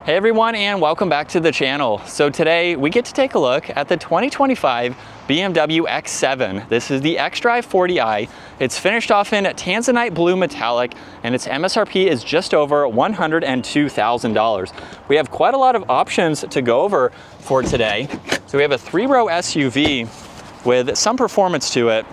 Hey everyone, and welcome back to the channel. So today we get to take a look at the 2025 BMW X7. This is the xDrive40i. It's finished off in Tanzanite blue metallic, and its MSRP is just over $102,000. We have quite a lot of options to go over for today. So we have a 3-row SUV with some performance to it,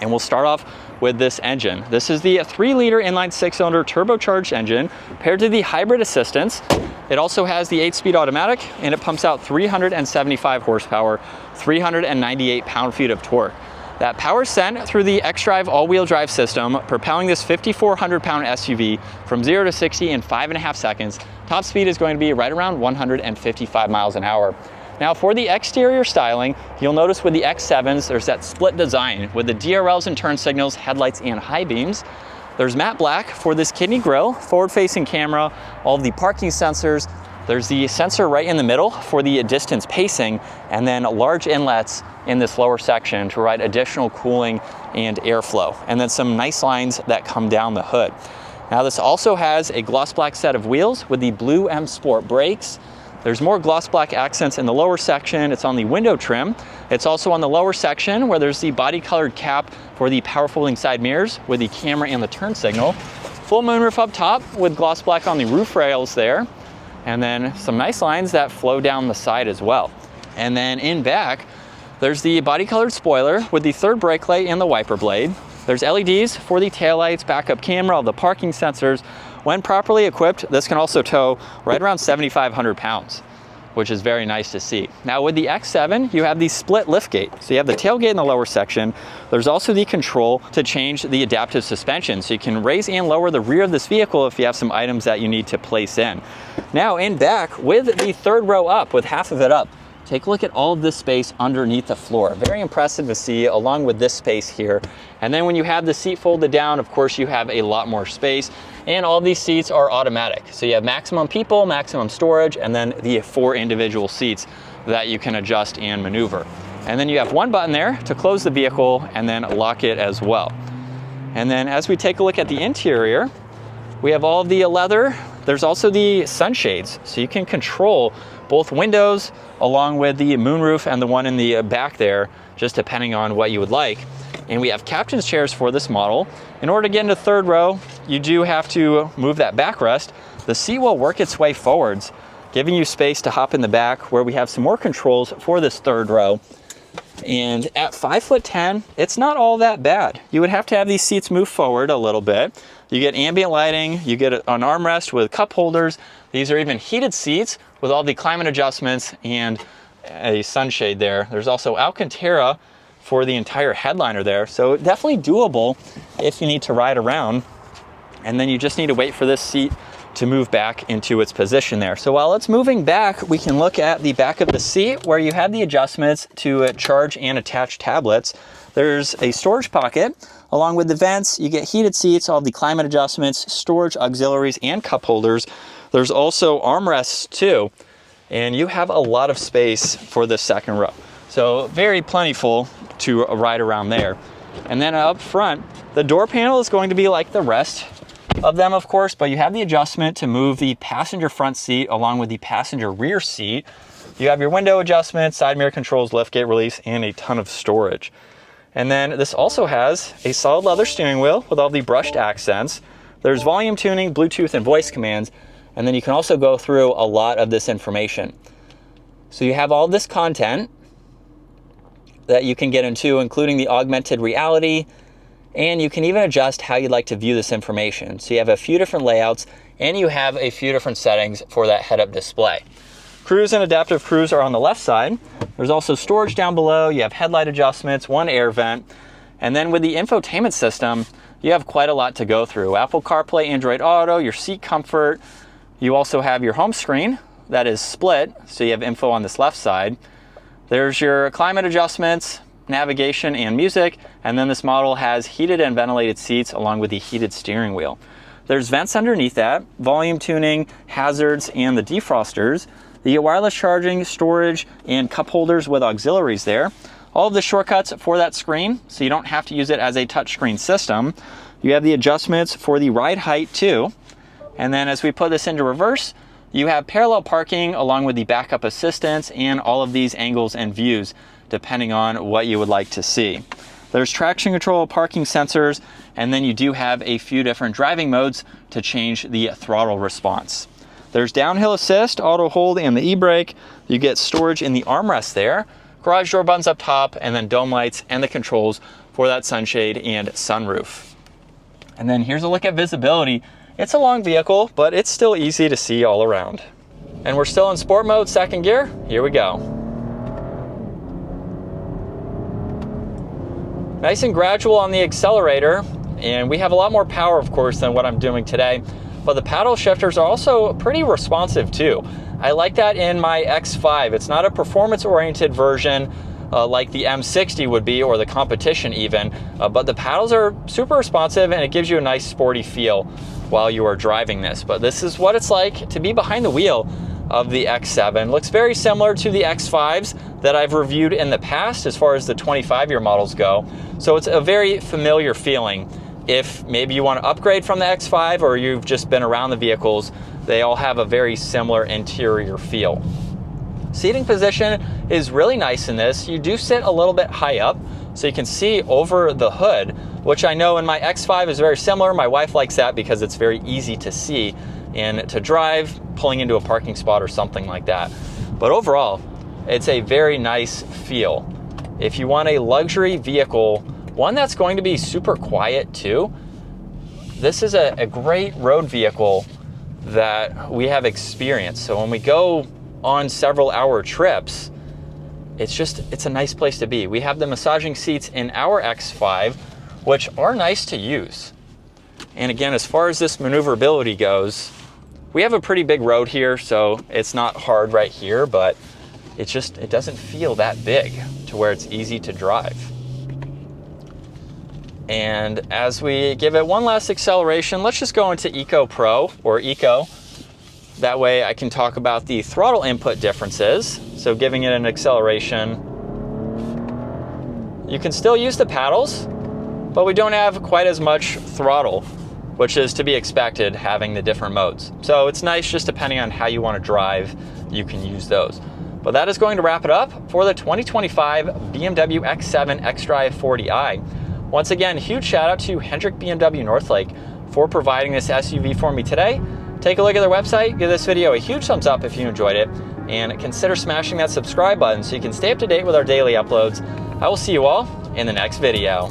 and we'll start off with this engine. This is the 3-liter inline 6-cylinder turbocharged engine paired to the hybrid assistance. It also has the 8-speed automatic, and it pumps out 375 horsepower, 398 pound-feet of torque. That power is sent through the xDrive all-wheel drive system, propelling this 5,400-pound SUV from 0 to 60 in 5.5 seconds. Top speed is going to be right around 155 miles an hour. Now for the exterior styling, you'll notice with the X7s, there's that split design with the DRLs and turn signals, headlights, and high beams. There's matte black for this kidney grille, forward-facing camera, all of the parking sensors. There's the sensor right in the middle for the distance pacing, and then large inlets in this lower section to provide additional cooling and airflow. And then some nice lines that come down the hood. Now this also has a gloss black set of wheels with the blue M Sport brakes. There's more gloss black accents in the lower section. It's on the window trim. It's also on the lower section where there's the body colored cap for the power folding side mirrors with the camera and the turn signal. Full moonroof up top with gloss black on the roof rails there. And then some nice lines that flow down the side as well. And then in back, there's the body colored spoiler with the third brake light and the wiper blade. There's LEDs for the taillights, backup camera, all the parking sensors. When properly equipped, this can also tow right around 7,500 pounds, which is very nice to see. Now with the X7, you have the split liftgate. So you have the tailgate in the lower section. There's also the control to change the adaptive suspension. So you can raise and lower the rear of this vehicle if you have some items that you need to place in. Now in back, with the third row up, with half of it up, take a look at all of this space underneath the floor. Very impressive to see, along with this space here. And then when you have the seat folded down, of course, you have a lot more space. And all these seats are automatic. So you have maximum people, maximum storage, and then the 4 individual seats that you can adjust and maneuver. And then you have one button there to close the vehicle and then lock it as well. And then as we take a look at the interior, we have all of the leather. There's also the sunshades, so you can control both windows along with the moonroof and the one in the back there, just depending on what you would like. And we have captain's chairs for this model. In order to get into third row, you do have to move that backrest. The seat will work its way forwards, giving you space to hop in the back, where we have some more controls for this third row. And at 5'10", it's not all that bad. You would have to have these seats move forward a little bit. You get ambient lighting, you get an armrest with cup holders. These are even heated seats with all the climate adjustments and a sunshade there. There's also Alcantara for the entire headliner there. So definitely doable if you need to ride around. And then you just need to wait for this seat to move back into its position there. So while it's moving back, we can look at the back of the seat where you have the adjustments to charge and attach tablets. There's a storage pocket. Along with the vents, you get heated seats, all the climate adjustments, storage, auxiliaries, and cup holders. There's also armrests too, and you have a lot of space for the second row. So very plentiful to ride around there. And then up front, the door panel is going to be like the rest of them, of course, but you have the adjustment to move the passenger front seat along with the passenger rear seat. You have your window adjustments, side mirror controls, liftgate release, and a ton of storage. And then this also has a solid leather steering wheel with all the brushed accents. There's volume tuning, Bluetooth, and voice commands. And then you can also go through a lot of this information. So you have all this content that you can get into, including the augmented reality, and you can even adjust how you'd like to view this information. So you have a few different layouts, and you have a few different settings for that head-up display. Cruise and adaptive cruise are on the left side. There's also storage down below. You have headlight adjustments, one air vent, and then with the infotainment system, you have quite a lot to go through. Apple CarPlay, Android Auto, your seat comfort. You also have your home screen that is split, so you have info on this left side. There's your climate adjustments, navigation, and music, and then this model has heated and ventilated seats along with the heated steering wheel. There's vents underneath that, volume tuning, hazards, and the defrosters. The wireless charging, storage, and cup holders with auxiliaries there. All of the shortcuts for that screen, so you don't have to use it as a touchscreen system. You have the adjustments for the ride height too. And then as we put this into reverse, You have parallel parking along with the backup assistance and all of these angles and views, depending on what you would like to see. There's traction control, parking sensors, and then you do have a few different driving modes to change the throttle response. There's downhill assist, auto hold, and the e-brake. You get storage in the armrest there, garage door buttons up top, and then dome lights and the controls for that sunshade and sunroof. And then here's a look at visibility. It's a long vehicle, but it's still easy to see all around. And we're still in sport mode, second gear. Here we go. Nice and gradual on the accelerator, and we have a lot more power, of course, than what I'm doing today. But the paddle shifters are also pretty responsive too. I like that in my X5. It's not a performance-oriented version like the M60 would be, or the competition even, but the paddles are super responsive and it gives you a nice sporty feel while you are driving this. But this is what it's like to be behind the wheel of the X7. Looks very similar to the X5s that I've reviewed in the past as far as the 25-year models go. So it's a very familiar feeling. If maybe you want to upgrade from the X5 or you've just been around the vehicles, they all have a very similar interior feel. Seating position is really nice in this. You do sit a little bit high up, so you can see over the hood, which I know in my X5 is very similar. My wife likes that because it's very easy to see and to drive, pulling into a parking spot or something like that. But overall, it's a very nice feel. If you want a luxury vehicle, one that's going to be super quiet too, this is a great road vehicle that we have experienced. So when we go on several hour trips, it's a nice place to be. We have the massaging seats in our X5, which are nice to use. And again, as far as this maneuverability goes, we have a pretty big road here, so it's not hard right here, but it doesn't feel that big to where it's easy to drive. And as we give it one last acceleration, let's just go into Eco Pro or Eco. That way I can talk about the throttle input differences. So giving it an acceleration, you can still use the paddles, but we don't have quite as much throttle, which is to be expected having the different modes. So it's nice just depending on how you want to drive, you can use those. But that is going to wrap it up for the 2025 BMW X7 xDrive40i. Once again, huge shout out to Hendrick BMW Northlake for providing this SUV for me today. Take a look at their website, give this video a huge thumbs up if you enjoyed it, and consider smashing that subscribe button so you can stay up to date with our daily uploads. I will see you all in the next video.